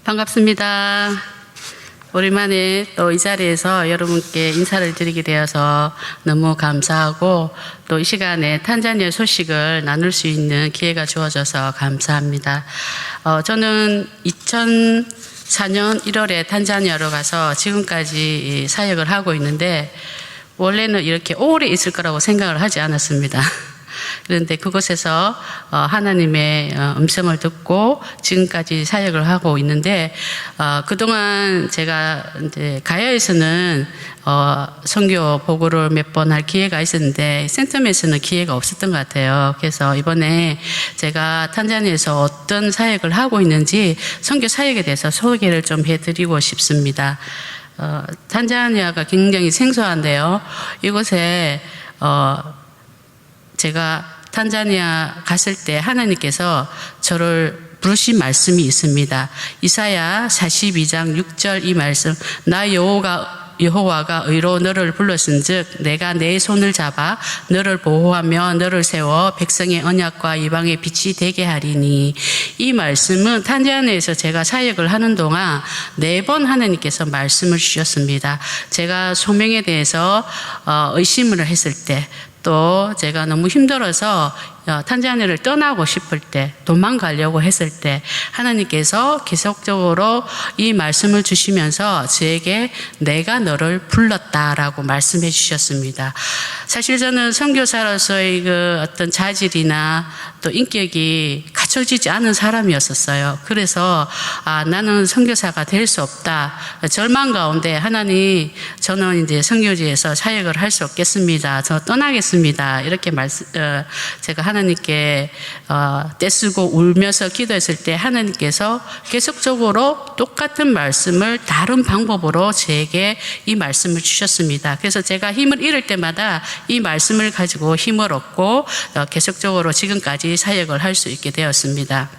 반갑습니다. 오랜만에 또 이 자리에서 여러분께 인사를 드리게 되어서 너무 감사하고 또 이 시간에 탄자니아 소식을 나눌 수 있는 기회가 주어져서 감사합니다. 저는 2004년 1월에 탄자니아로 가서 지금까지 사역을 하고 있는데 원래는 이렇게 오래 있을 거라고 생각을 하지 않았습니다. 그런데 그곳에서 하나님의 음성을 듣고 지금까지 사역을 하고 있는데 그동안 제가 이제 가야에서는 선교 보고를 몇 번 할 기회가 있었는데 센텀에서는 기회가 없었던 것 같아요. 그래서 이번에 제가 탄자니아에서 어떤 사역을 하고 있는지 선교 사역에 대해서 소개를 좀 해드리고 싶습니다. 탄자니아가 굉장히 생소한데요. 이곳에 제가 탄자니아 갔을 때 하나님께서 저를 부르신 말씀이 있습니다. 이사야 42장 6절 이 말씀, 나 여호와가 의로 너를 불렀은즉 내가 내 손을 잡아 너를 보호하며 너를 세워 백성의 언약과 이방의 빛이 되게 하리니. 이 말씀은 탄자니아에서 제가 사역을 하는 동안 4번 하나님께서 말씀을 주셨습니다. 제가 소명에 대해서 의심을 했을 때, 또 제가 너무 힘들어서 탄자니아를 떠나고 싶을 때, 도망가려고 했을 때 하나님께서 계속적으로 이 말씀을 주시면서 저에게 내가 너를 불렀다라고 말씀해 주셨습니다. 사실 저는 선교사로서의 그 어떤 자질이나 또 인격이 갖춰지지 않은 사람이었었어요. 그래서 나는 선교사가 될 수 없다. 절망 가운데 하나님, 저는 이제 선교지에서 사역을 할 수 없겠습니다. 저 떠나겠습니다. 이렇게 제가 하나님께 떼쓰고 울면서 기도했을 때 하나님께서 계속적으로 똑같은 말씀을 다른 방법으로 제게 이 말씀을 주셨습니다. 그래서 제가 힘을 잃을 때마다 이 말씀을 가지고 힘을 얻고 계속적으로 지금까지 사역을 할 수 있게 되었습니다.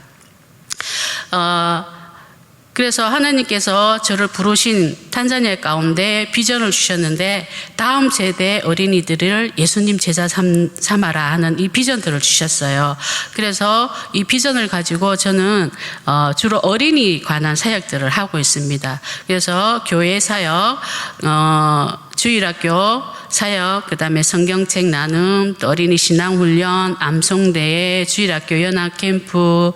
그래서 하나님께서 저를 부르신 탄자니아 가운데 비전을 주셨는데 다음 세대 어린이들을 예수님 제자 삼아라 하는 이 비전들을 주셨어요. 그래서 이 비전을 가지고 저는 주로 어린이 관한 사역들을 하고 있습니다. 그래서 교회 사역, 주일학교 사역, 그 다음에 성경책 나눔, 또 어린이 신앙훈련, 암송대회, 주일학교 연합캠프,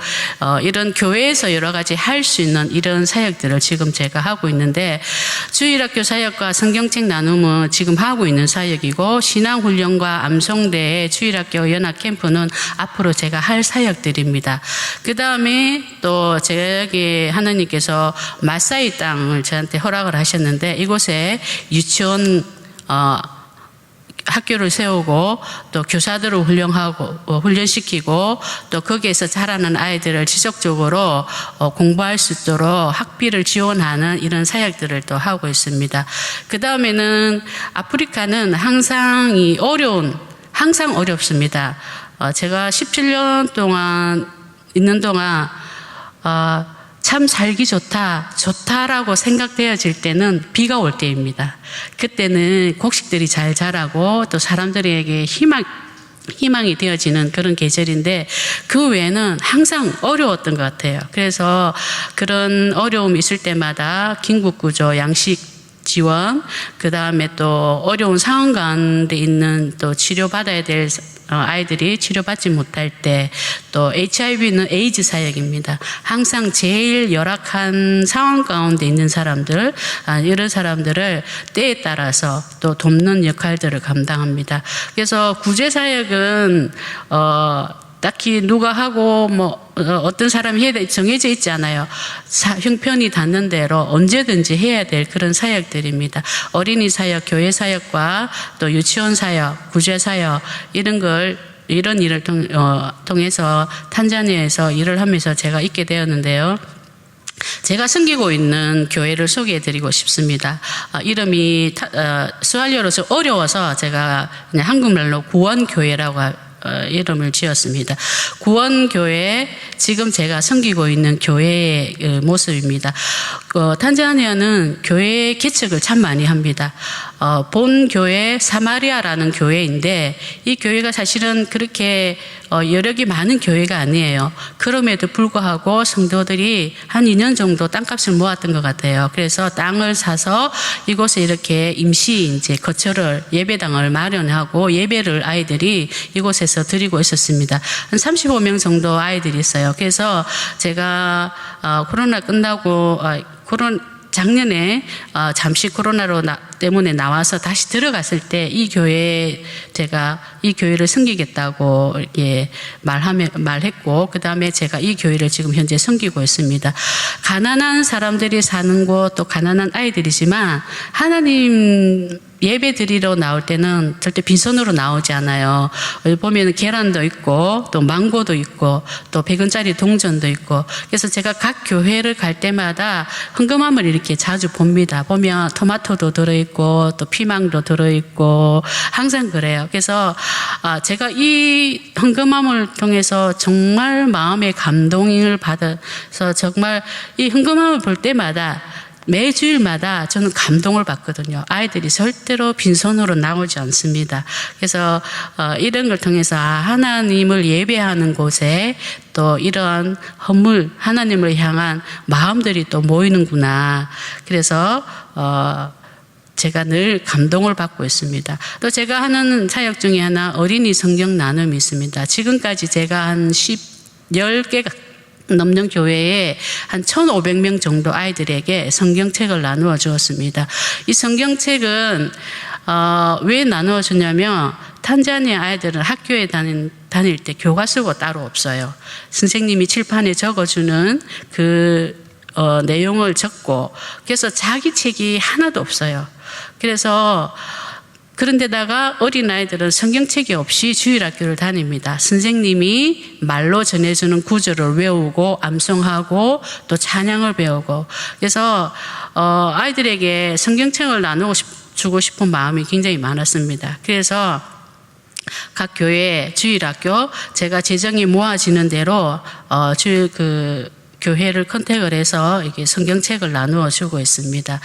이런 교회에서 여러 가지 할 수 있는 이런 사역들을 지금 제가 하고 있는데, 주일학교 사역과 성경책 나눔은 지금 하고 있는 사역이고, 신앙훈련과 암송대회, 주일학교 연합캠프는 앞으로 제가 할 사역들입니다. 그 다음에 또 제게 하나님께서 마사이 땅을 저한테 허락을 하셨는데, 이곳에 유치원 학교를 세우고 또 교사들을 훈련시키고 또 거기에서 자라는 아이들을 지속적으로 공부할 수 있도록 학비를 지원하는 이런 사역들을 또 하고 있습니다. 그 다음에는 아프리카는 항상 어렵습니다. 제가 17년 동안 있는 동안 참 살기 좋다라고 생각되어질 때는 비가 올 때입니다. 그때는 곡식들이 잘 자라고 또 사람들에게 희망이 되어지는 그런 계절인데 그 외에는 항상 어려웠던 것 같아요. 그래서 그런 어려움이 있을 때마다 긴급구조, 양식 지원, 그 다음에 또 어려운 상황 가운데 있는 또 치료받아야 될 아이들이 치료받지 못할 때, 또 HIV는 에이즈 사역입니다. 항상 제일 열악한 상황 가운데 있는 사람들, 이런 사람들을 때에 따라서 또 돕는 역할들을 감당합니다. 그래서 구제 사역은 딱히 누가 하고 어떤 사람이 해야 될 정해져 있지 않아요. 형편이 닿는 대로 언제든지 해야 될 그런 사역들입니다. 어린이 사역, 교회 사역과 또 유치원 사역, 구제 사역, 이런 일을 통해서 탄자니아에서 일을 하면서 제가 있게 되었는데요. 제가 섬기고 있는 교회를 소개해드리고 싶습니다. 이름이 스왈리어로서 어려워서 제가 그냥 한국말로 구원교회라고 이름을 지었습니다. 구원교회, 지금 제가 섬기고 있는 교회의 모습입니다. 탄자니아는 교회 개척을 참 많이 합니다. 본 교회 사마리아라는 교회인데 이 교회가 사실은 그렇게 여력이 많은 교회가 아니에요. 그럼에도 불구하고 성도들이 한 2년 정도 땅값을 모았던 것 같아요. 그래서 땅을 사서 이곳에 이렇게 임시 이제 거처를 예배당을 마련하고 예배를 아이들이 이곳에서 드리고 있었습니다. 한 35명 정도 아이들이 있어요. 그래서 제가 코로나 끝나고 작년에 잠시 코로나로 때문에 나와서 다시 들어갔을 때 이 교회에 제가 이 교회를 섬기겠다고 이렇게 말했고 그 다음에 제가 이 교회를 지금 현재 섬기고 있습니다. 가난한 사람들이 사는 곳 또 가난한 아이들이지만 하나님 예배 드리러 나올 때는 절대 빈손으로 나오지 않아요. 보면 계란도 있고 또 망고도 있고 또 100원짜리 동전도 있고 그래서 제가 각 교회를 갈 때마다 헌금함을 이렇게 자주 봅니다. 보면 토마토도 들어있고 또 피망도 들어있고 항상 그래요. 그래서 제가 이 헌금함을 통해서 정말 마음의 감동을 받아서 정말 이 헌금함을 볼 때마다 매주일마다 저는 감동을 받거든요. 아이들이 절대로 빈손으로 나오지 않습니다. 그래서 이런 걸 통해서 하나님을 예배하는 곳에 또 이런 헌물 하나님을 향한 마음들이 또 모이는구나. 그래서 제가 늘 감동을 받고 있습니다. 또 제가 하는 사역 중에 하나 어린이 성경 나눔이 있습니다. 지금까지 제가 한 10개가 넘는 교회에 한 1,500명 정도 아이들에게 성경책을 나누어 주었습니다. 이 성경책은 왜 나누어 주냐면 탄자니아 아이들은 학교에 다닐 때 교과서가 따로 없어요. 선생님이 칠판에 적어주는 그 내용을 적고 그래서 자기 책이 하나도 없어요. 그래서 그런데다가 어린아이들은 성경책이 없이 주일학교를 다닙니다. 선생님이 말로 전해주는 구절을 외우고 암송하고 또 찬양을 배우고 그래서 아이들에게 성경책을 주고 싶은 마음이 굉장히 많았습니다. 그래서 각 교회 주일학교 제가 재정이 모아지는 대로 교회를 컨택을 해서 이게 성경책을 나누어 주고 있습니다.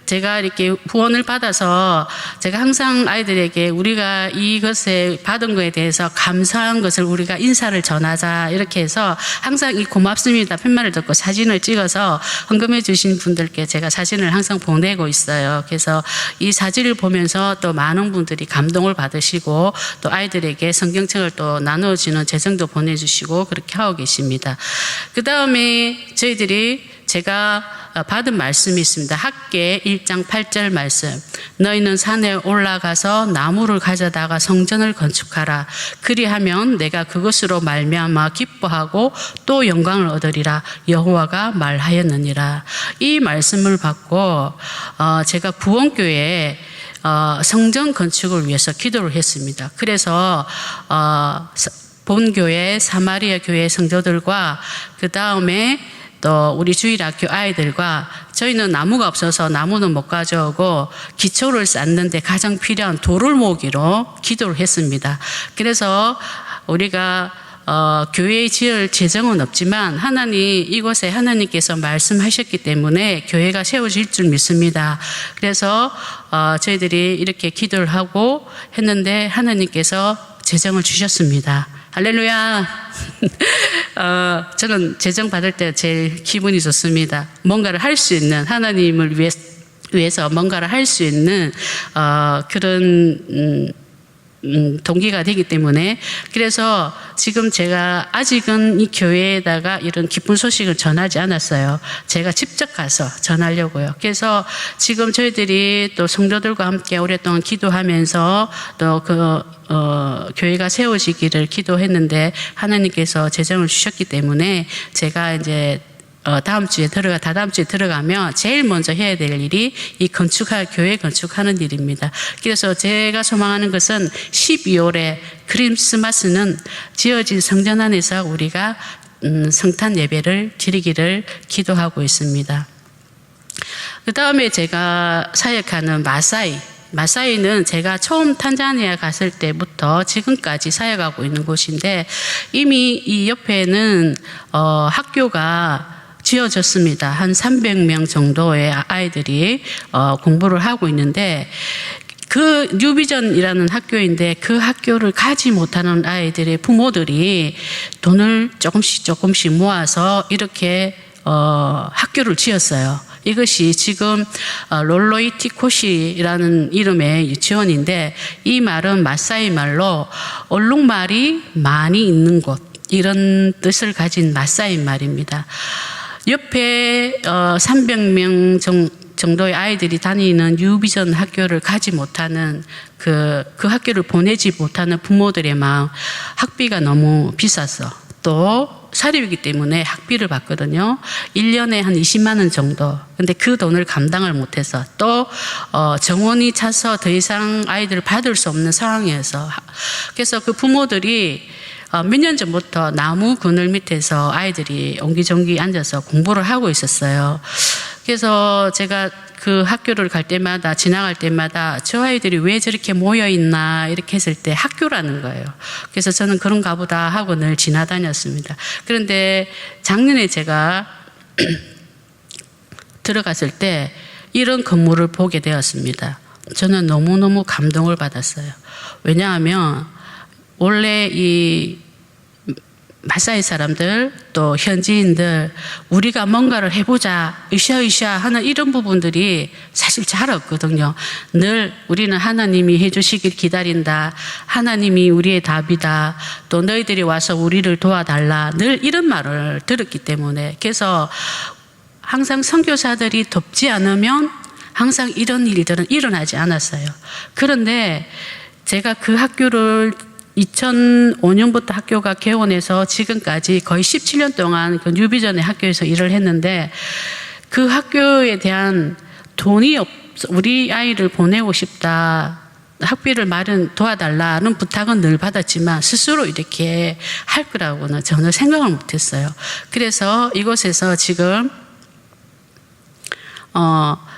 제가 이렇게 후원을 받아서 제가 항상 아이들에게 우리가 이것에 받은 것에 대해서 감사한 것을 우리가 인사를 전하자 이렇게 해서 항상 이 고맙습니다 팻말을 듣고 사진을 찍어서 헌금해 주신 분들께 제가 사진을 항상 보내고 있어요. 그래서 이 사진을 보면서 또 많은 분들이 감동을 받으시고 또 아이들에게 성경책을 또 나눠주는 재정도 보내주시고 그렇게 하고 계십니다. 그 다음에 저희들이 제가 받은 말씀이 있습니다. 학계 1장 8절 말씀. 너희는 산에 올라가서 나무를 가져다가 성전을 건축하라. 그리하면 내가 그것으로 말미암아 기뻐하고 또 영광을 얻으리라. 여호와가 말하였느니라. 이 말씀을 받고 제가 부원교회에 성전 건축을 위해서 기도를 했습니다. 그래서 본교회 사마리아 교회 성도들과 그 다음에 또 우리 주일학교 아이들과 저희는 나무가 없어서 나무는 못 가져오고 기초를 쌓는데 가장 필요한 돌을 모으기로 기도를 했습니다. 그래서 우리가 교회에 지을 재정은 없지만 이곳에 하나님께서 말씀하셨기 때문에 교회가 세워질 줄 믿습니다. 그래서 저희들이 이렇게 기도를 하고 했는데 하나님께서 재정을 주셨습니다. 할렐루야. 저는 재정 받을 때 제일 기분이 좋습니다. 뭔가를 할 수 있는 하나님을 위해서 뭔가를 할 수 있는 그런 동기가 되기 때문에 그래서 지금 제가 아직은 이 교회에다가 이런 기쁜 소식을 전하지 않았어요. 제가 직접 가서 전하려고요. 그래서 지금 저희들이 또 성도들과 함께 오랫동안 기도하면서 또 교회가 세워지기를 기도했는데 하나님께서 재정을 주셨기 때문에 제가 이제 다다음 주에 들어가면 제일 먼저 해야 될 일이 이 교회 건축하는 일입니다. 그래서 제가 소망하는 것은 12월에 크리스마스는 지어진 성전 안에서 우리가 성탄 예배를 드리기를 기도하고 있습니다. 그 다음에 제가 사역하는 마사이는 제가 처음 탄자니아 갔을 때부터 지금까지 사역하고 있는 곳인데 이미 이 옆에는 학교가 지어졌습니다. 한 300명 정도의 아이들이 공부를 하고 있는데 그 뉴비전이라는 학교인데 그 학교를 가지 못하는 아이들의 부모들이 돈을 조금씩 모아서 이렇게 학교를 지었어요. 이것이 지금 롤로이티코시라는 이름의 유치원인데 이 말은 마사이 말로 얼룩말이 많이 있는 곳 이런 뜻을 가진 마사이 말입니다. 옆에 300명 정도의 아이들이 다니는 뉴비전 학교를 가지 못하는 그 학교를 보내지 못하는 부모들의 마음, 학비가 너무 비싸서 또 사립이기 때문에 학비를 받거든요. 1년에 한 20만 원 정도. 근데 그 돈을 감당을 못해서 또 정원이 차서 더 이상 아이들을 받을 수 없는 상황이어서 그래서 그 부모들이 몇 년 전부터 나무 그늘 밑에서 아이들이 옹기종기 앉아서 공부를 하고 있었어요. 그래서 제가 그 학교를 갈 때마다 지나갈 때마다 저 아이들이 왜 저렇게 모여있나 이렇게 했을 때 학교라는 거예요. 그래서 저는 그런가 보다 하고 늘 지나다녔습니다. 그런데 작년에 제가 들어갔을 때 이런 건물을 보게 되었습니다. 저는 너무너무 감동을 받았어요. 왜냐하면 원래 이 마사이 사람들 또 현지인들 우리가 뭔가를 해보자 으쌰으쌰 하는 이런 부분들이 사실 잘 없거든요. 늘 우리는 하나님이 해주시길 기다린다. 하나님이 우리의 답이다. 또 너희들이 와서 우리를 도와달라. 늘 이런 말을 들었기 때문에 그래서 항상 선교사들이 돕지 않으면 항상 이런 일들은 일어나지 않았어요. 그런데 제가 그 학교를 2005년부터 학교가 개원해서 지금까지 거의 17년 동안 그 뉴비전의 학교에서 일을 했는데 그 학교에 대한 돈이 우리 아이를 보내고 싶다. 학비를 도와달라는 부탁은 늘 받았지만 스스로 이렇게 할 거라고는 전혀 생각을 못했어요. 그래서 이곳에서 지금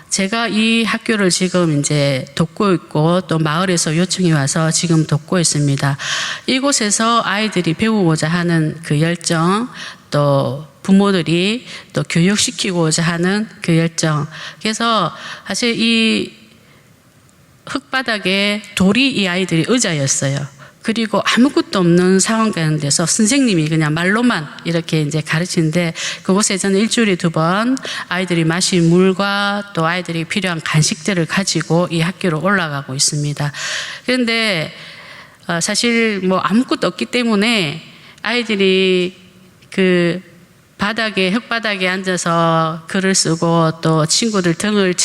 제가 이 학교를 지금 이제 돕고 있고 또 마을에서 요청이 와서 지금 돕고 있습니다. 이곳에서 아이들이 배우고자 하는 그 열정 또 부모들이 또 교육시키고자 하는 그 열정. 그래서 사실 이 흙바닥에 돌이 이 아이들이 의자였어요. 그리고 아무것도 없는 상황 가운데서 선생님이 그냥 말로만 이렇게 이제 가르치는데 그곳에 저는 일주일에 2번 아이들이 마실 물과 또 아이들이 필요한 간식들을 가지고 이 학교로 올라가고 있습니다. 그런데 사실 뭐 아무것도 없기 때문에 아이들이 그 흙바닥에 앉아서 글을 쓰고 또 친구들 등을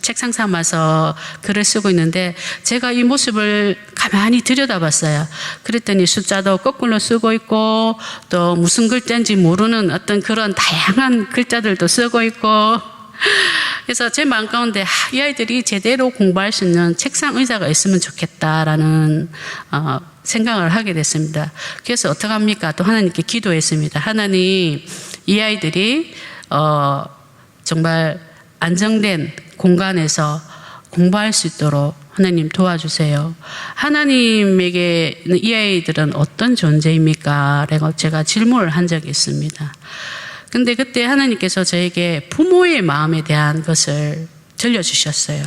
책상 삼아서 글을 쓰고 있는데 제가 이 모습을 가만히 들여다봤어요. 그랬더니 숫자도 거꾸로 쓰고 있고 또 무슨 글자인지 모르는 어떤 그런 다양한 글자들도 쓰고 있고 그래서 제 마음 가운데 이 아이들이 제대로 공부할 수 있는 책상 의자가 있으면 좋겠다라는 생각을 하게 됐습니다. 그래서 어떡합니까? 또 하나님께 기도했습니다. 하나님, 이 아이들이 정말 안정된 공간에서 공부할 수 있도록 하나님 도와주세요. 하나님에게는 이 아이들은 어떤 존재입니까? 라고 제가 질문을 한 적이 있습니다. 근데 그때 하나님께서 저에게 부모의 마음에 대한 것을 들려주셨어요.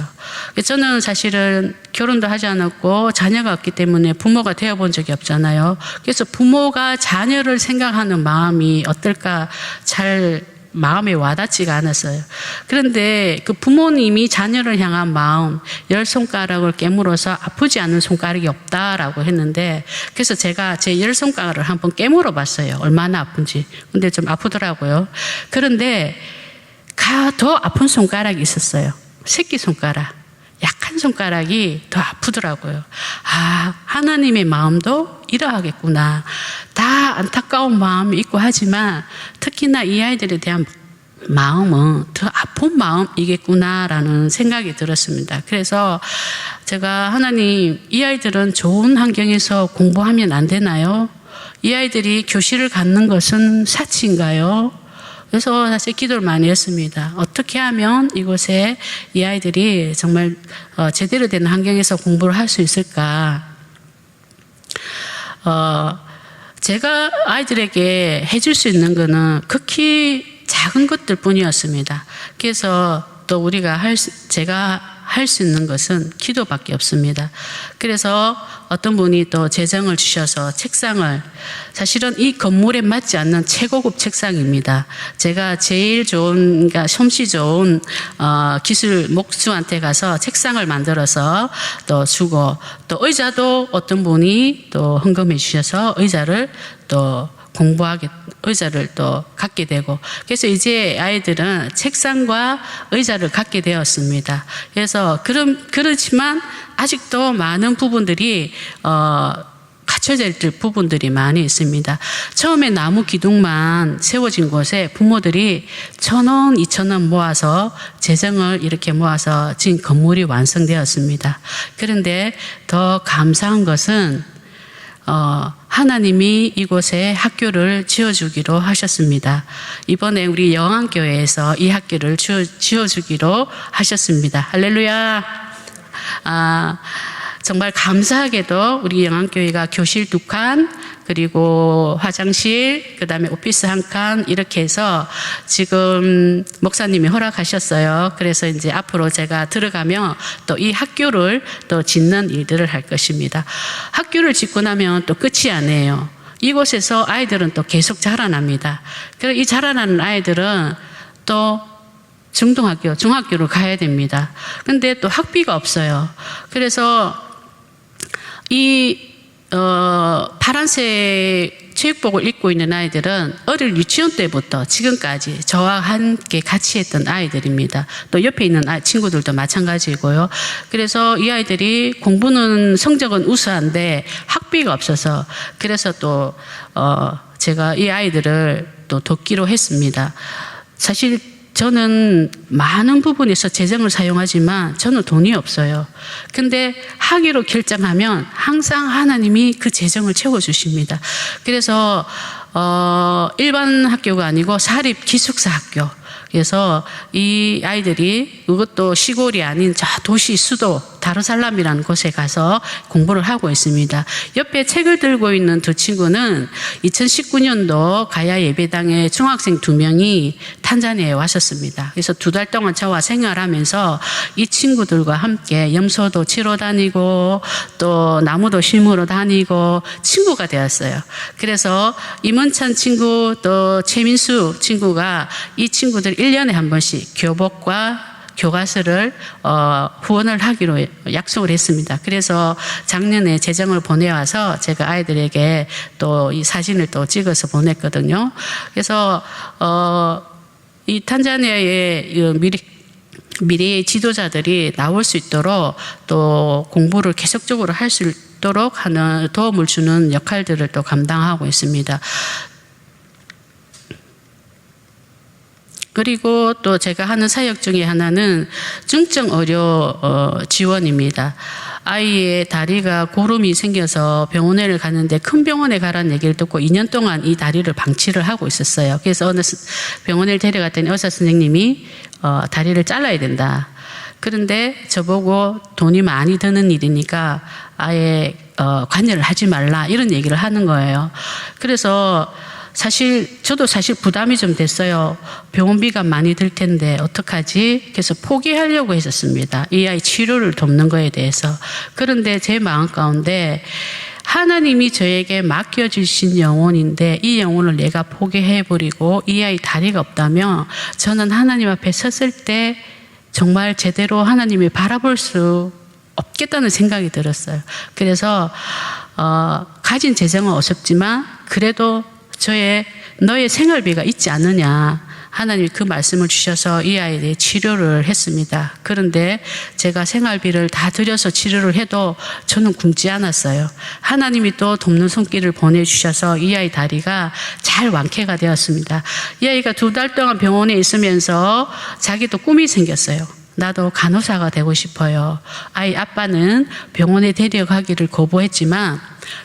저는 사실은 결혼도 하지 않았고 자녀가 없기 때문에 부모가 되어본 적이 없잖아요. 그래서 부모가 자녀를 생각하는 마음이 어떨까 잘 마음에 와닿지가 않았어요. 그런데 그 부모님이 자녀를 향한 마음, 10손가락을 깨물어서 아프지 않은 손가락이 없다라고 했는데 그래서 제가 제 10손가락을 한번 깨물어 봤어요. 얼마나 아픈지. 근데 좀 아프더라고요. 그런데 더 아픈 손가락이 있었어요. 새끼손가락. 약한 손가락이 더 아프더라고요. 아, 하나님의 마음도 이러하겠구나. 다 안타까운 마음이 있고 하지만 특히나 이 아이들에 대한 마음은 더 아픈 마음이겠구나라는 생각이 들었습니다. 그래서 제가 하나님, 이 아이들은 좋은 환경에서 공부하면 안 되나요? 이 아이들이 교실을 갖는 것은 사치인가요? 그래서 사실 기도를 많이 했습니다. 어떻게 하면 이곳에 이 아이들이 정말 제대로 된 환경에서 공부를 할 수 있을까? 제가 아이들에게 해줄 수 있는 거는 극히 작은 것들 뿐이었습니다. 그래서 또 제가 할 수 있는 것은 기도밖에 없습니다. 그래서 어떤 분이 또 재정을 주셔서 책상을, 사실은 이 건물에 맞지 않는 최고급 책상입니다. 제가 제일 좋은, 그러니까 솜씨 좋은 기술 목수한테 가서 책상을 만들어서 또 주고, 또 의자도 어떤 분이 또 헌금해 주셔서 의자를 또 의자를 또 갖게 되고, 그래서 이제 아이들은 책상과 의자를 갖게 되었습니다. 그래서 그렇지만 아직도 많은 부분들이 갖춰져 있을 부분들이 많이 있습니다. 처음에 나무 기둥만 세워진 곳에 부모들이 1,000원, 2,000원 모아서 재정을 이렇게 모아서 지금 건물이 완성되었습니다. 그런데 더 감사한 것은 하나님이 이곳에 학교를 지어주기로 하셨습니다. 이번에 우리 영안교회에서 이 학교를 지어주기로 하셨습니다. 할렐루야. 정말 감사하게도 우리 영안교회가 교실 2칸, 그리고 화장실, 그 다음에 오피스 1칸, 이렇게 해서 지금 목사님이 허락하셨어요. 그래서 이제 앞으로 제가 들어가면 또 이 학교를 또 짓는 일들을 할 것입니다. 학교를 짓고 나면 또 끝이 아니에요. 이곳에서 아이들은 또 계속 자라납니다. 그래서 이 자라나는 아이들은 또 중등학교, 중학교로 가야 됩니다. 근데 또 학비가 없어요. 그래서 파란색 체육복을 입고 있는 아이들은 어릴 유치원 때부터 지금까지 저와 함께 같이 했던 아이들입니다. 또 옆에 있는 친구들도 마찬가지고요. 그래서 이 아이들이 공부는 성적은 우수한데 학비가 없어서, 그래서 또 제가 이 아이들을 또 돕기로 했습니다. 사실 저는 많은 부분에서 재정을 사용하지만 저는 돈이 없어요. 근데 하기로 결정하면 항상 하나님이 그 재정을 채워주십니다. 그래서 일반 학교가 아니고 사립 기숙사 학교, 그래서 이 아이들이 그것도 시골이 아닌 저 도시 수도 다르살람이라는 곳에 가서 공부를 하고 있습니다. 옆에 책을 들고 있는 두 친구는 2019년도 가야 예배당에 중학생 2명이 탄자니아에 왔었습니다. 그래서 2달 동안 저와 생활하면서 이 친구들과 함께 염소도 치러 다니고 또 나무도 심으러 다니고 친구가 되었어요. 그래서 임원찬 친구 또 최민수 친구가 이 친구들 1년에 한 번씩 교복과 교과서를 후원을 하기로 약속을 했습니다. 그래서 작년에 재정을 보내와서 제가 아이들에게 또 이 사진을 또 찍어서 보냈거든요. 그래서 이 탄자니아의 미래의 지도자들이 나올 수 있도록 또 공부를 계속적으로 할 수 있도록 하는 도움을 주는 역할들을 또 감당하고 있습니다. 그리고 또 제가 하는 사역 중에 하나는 중증 의료 지원입니다. 아이의 다리가 고름이 생겨서 병원에 갔는데 큰 병원에 가라는 얘기를 듣고 2년 동안 이 다리를 방치를 하고 있었어요. 그래서 어느 병원에 데려갔더니 의사 선생님이 다리를 잘라야 된다. 그런데 저보고 돈이 많이 드는 일이니까 아예 관여를 하지 말라, 이런 얘기를 하는 거예요. 그래서 저도 사실 부담이 좀 됐어요. 병원비가 많이 들 텐데 어떡하지? 그래서 포기하려고 했었습니다. 이 아이 치료를 돕는 거에 대해서. 그런데 제 마음 가운데 하나님이 저에게 맡겨주신 영혼인데 이 영혼을 내가 포기해버리고 이 아이 다리가 없다면 저는 하나님 앞에 섰을 때 정말 제대로 하나님을 바라볼 수 없겠다는 생각이 들었어요. 그래서 가진 재정은 어렵지만 그래도 너의 생활비가 있지 않느냐, 하나님이 그 말씀을 주셔서 이 아이의 치료를 했습니다. 그런데 제가 생활비를 다 들여서 치료를 해도 저는 굶지 않았어요. 하나님이 또 돕는 손길을 보내주셔서 이 아이 다리가 잘 완쾌가 되었습니다. 이 아이가 2달 동안 병원에 있으면서 자기도 꿈이 생겼어요. 나도 간호사가 되고 싶어요. 아이 아빠는 병원에 데려가기를 거부했지만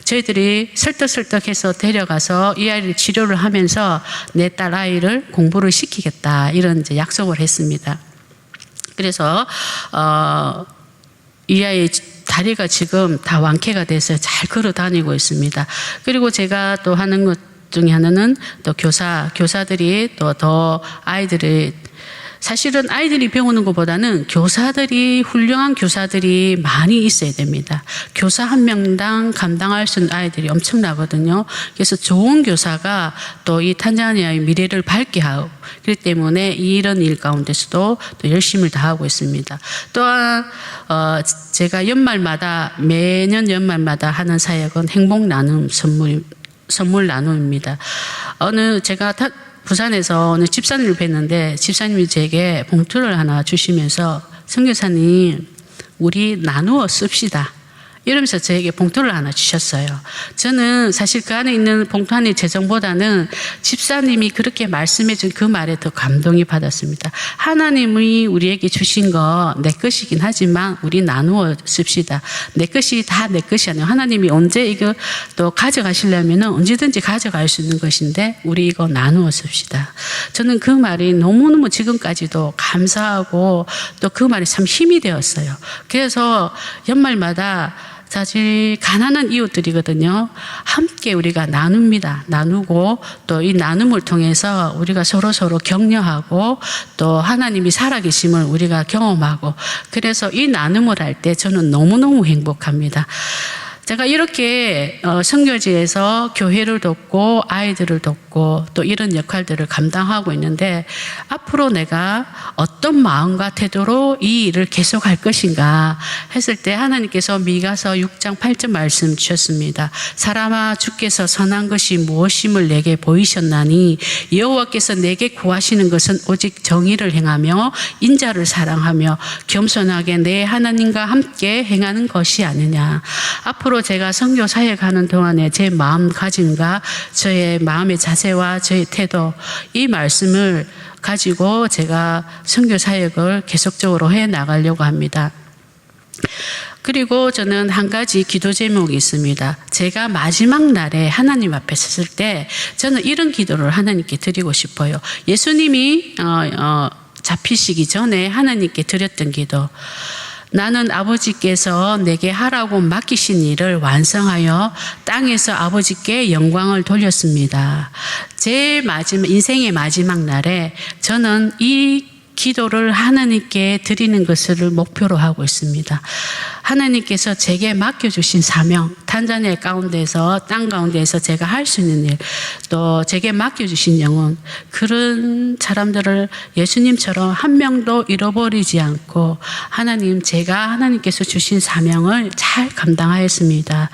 저희들이 설득해서 데려가서 이 아이를 치료를 하면서 내 딸 아이를 공부를 시키겠다, 이런 이제 약속을 했습니다. 그래서 이 아이의 다리가 지금 다 완쾌가 돼서 잘 걸어 다니고 있습니다. 그리고 제가 또 하는 것 중에 하나는 또 교사들이 또 더 아이들을 사실은 아이들이 배우는 것보다는 교사들이 훌륭한 교사들이 많이 있어야 됩니다. 교사 한 명당 감당할 수 있는 아이들이 엄청나거든요. 그래서 좋은 교사가 또 이 탄자니아의 미래를 밝게 하고 그렇기 때문에 이런 일 가운데서도 또 열심을 다하고 있습니다. 또한 제가 매년 연말마다 하는 사역은 행복 나눔 선물 나눔입니다. 제가 부산에서 어느 집사님을 뵀는데 집사님이 제게 봉투를 하나 주시면서 선교사님 우리 나누어 씁시다 이러면서 저에게 봉투를 하나 주셨어요. 저는 사실 그 안에 있는 봉투 안의 재정보다는 집사님이 그렇게 말씀해 준 그 말에 더 감동이 받았습니다. 하나님이 우리에게 주신 거 내 것이긴 하지만 우리 나누어 씁시다. 내 것이 다 내 것이 아니에요. 하나님이 언제 이거 또 가져가시려면 언제든지 가져갈 수 있는 것인데 우리 이거 나누어 씁시다. 저는 그 말이 너무너무 지금까지도 감사하고 또 그 말이 참 힘이 되었어요. 그래서 연말마다 사실 가난한 이웃들이거든요. 함께 우리가 나눕니다. 나누고 또 이 나눔을 통해서 우리가 서로 격려하고 또 하나님이 살아계심을 우리가 경험하고 그래서 이 나눔을 할 때 저는 너무너무 행복합니다. 제가 이렇게 선교지에서 교회를 돕고 아이들을 돕고 또 이런 역할들을 감당하고 있는데 앞으로 내가 어떤 마음과 태도로 이 일을 계속할 것인가 했을 때 하나님께서 미가서 6장 8절 말씀 주셨습니다. 사람아 주께서 선한 것이 무엇임을 내게 보이셨나니 여호와께서 내게 구하시는 것은 오직 정의를 행하며 인자를 사랑하며 겸손하게 내 하나님과 함께 행하는 것이 아니냐. 앞으로 제가 선교 사역하는 동안에 제 마음가짐과 저의 마음의 자세와 저의 태도 이 말씀을 가지고 제가 선교 사역을 계속적으로 해 나가려고 합니다. 그리고 저는 한 가지 기도 제목이 있습니다. 제가 마지막 날에 하나님 앞에 섰을 때 저는 이런 기도를 하나님께 드리고 싶어요. 예수님이 잡히시기 전에 하나님께 드렸던 기도. 나는 아버지께서 내게 하라고 맡기신 일을 완성하여 땅에서 아버지께 영광을 돌렸습니다. 제 인생의 마지막 날에 저는 이 기도를 하나님께 드리는 것을 목표로 하고 있습니다. 하나님께서 제게 맡겨주신 사명, 탄자니아 가운데서 땅 가운데서 제가 할 수 있는 일, 또 제게 맡겨주신 영혼, 그런 사람들을 예수님처럼 한 명도 잃어버리지 않고 제가 하나님께서 주신 사명을 잘 감당하였습니다.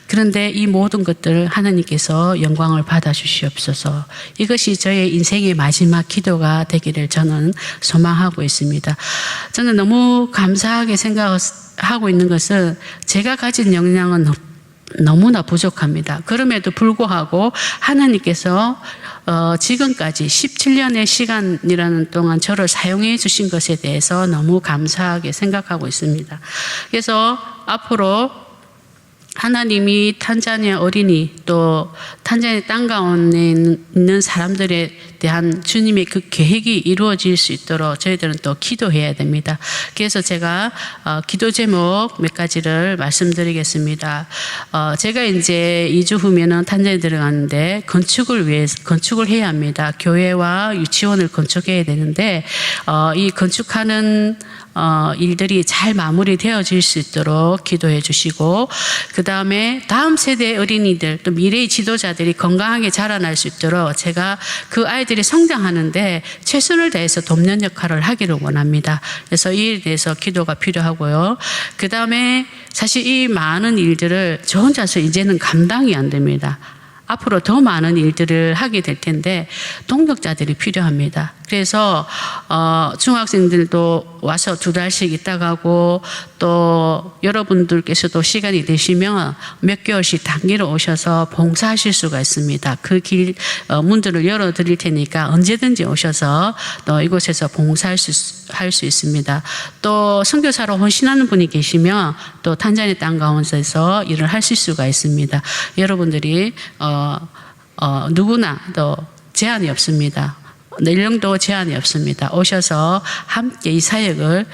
그런데 이 모든 것들을 하나님께서 영광을 받아 주시옵소서. 이것이 저의 인생의 마지막 기도가 되기를 저는 소망하고 있습니다. 저는 너무 감사하게 생각하고 있는 것은 제가 가진 역량은 너무나 부족합니다. 그럼에도 불구하고 하나님께서 지금까지 17년의 시간이라는 동안 저를 사용해 주신 것에 대해서 너무 감사하게 생각하고 있습니다. 그래서 앞으로 하나님이 탄자니아 어린이 또 탄자니아 땅 가운데 있는 사람들에 대한 주님의 그 계획이 이루어질 수 있도록 저희들은 또 기도해야 됩니다. 그래서 제가 기도 제목 몇 가지를 말씀드리겠습니다. 제가 이제 2주 후면은 탄자니아 들어가는데 건축을 해야 합니다. 교회와 유치원을 건축해야 되는데 이 건축하는 일들이 잘 마무리되어질 수 있도록 기도해 주시고 그 다음에 다음 세대 어린이들 또 미래의 지도자들이 건강하게 자라날 수 있도록 제가 그 아이들이 성장하는데 최선을 다해서 돕는 역할을 하기를 원합니다. 그래서 이 일에 대해서 기도가 필요하고요. 그 다음에 사실 이 많은 일들을 저 혼자서 이제는 감당이 안 됩니다. 앞으로 더 많은 일들을 하게 될 텐데 동력자들이 필요합니다. 그래서 중학생들도 와서 2달씩 있다 가고 또 여러분들께서도 시간이 되시면 몇 개월씩 단기로 오셔서 봉사하실 수가 있습니다. 그 길 문들을 열어드릴 테니까 언제든지 오셔서 또 이곳에서 봉사할 수 있습니다. 또 선교사로 헌신하는 분이 계시면 또 탄자니아 땅 가운데서 일을 하실 수가 있습니다. 여러분들이 누구나 또 제한이 없습니다. 연령도 제한이 없습니다. 오셔서 함께 이 사역을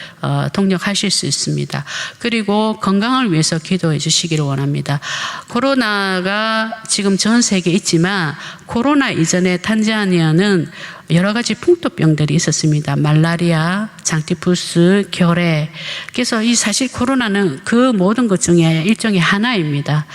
동력하실 수 있습니다. 그리고 건강을 위해서 기도해 주시기를 원합니다. 코로나가 지금 전 세계에 있지만 코로나 이전에 탄자니아는 여러 가지 풍토병들이 있었습니다. 말라리아, 장티푸스, 결핵. 그래서 이 사실 코로나는 그 모든 것 중에 일종의 하나입니다.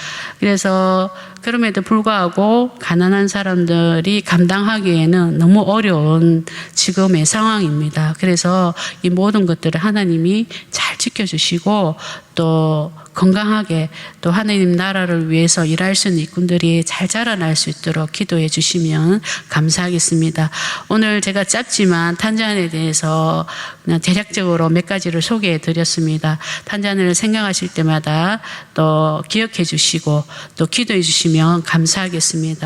그래서 그럼에도 불구하고 가난한 사람들이 감당하기에는 너무 어려운 지금의 상황입니다. 그래서 이 모든 것들을 하나님이 잘 지켜주시고 또 건강하게 또 하나님 나라를 위해서 일할 수 있는 일꾼들이 잘 자라날 수 있도록 기도해 주시면 감사하겠습니다. 오늘 제가 짧지만 탄자니아에 대해서 그냥 대략적으로 몇 가지를 소개해 드렸습니다. 탄자니아를 생각하실 때마다 또 기억해 주시고 또 기도해 주시면 감사하겠습니다.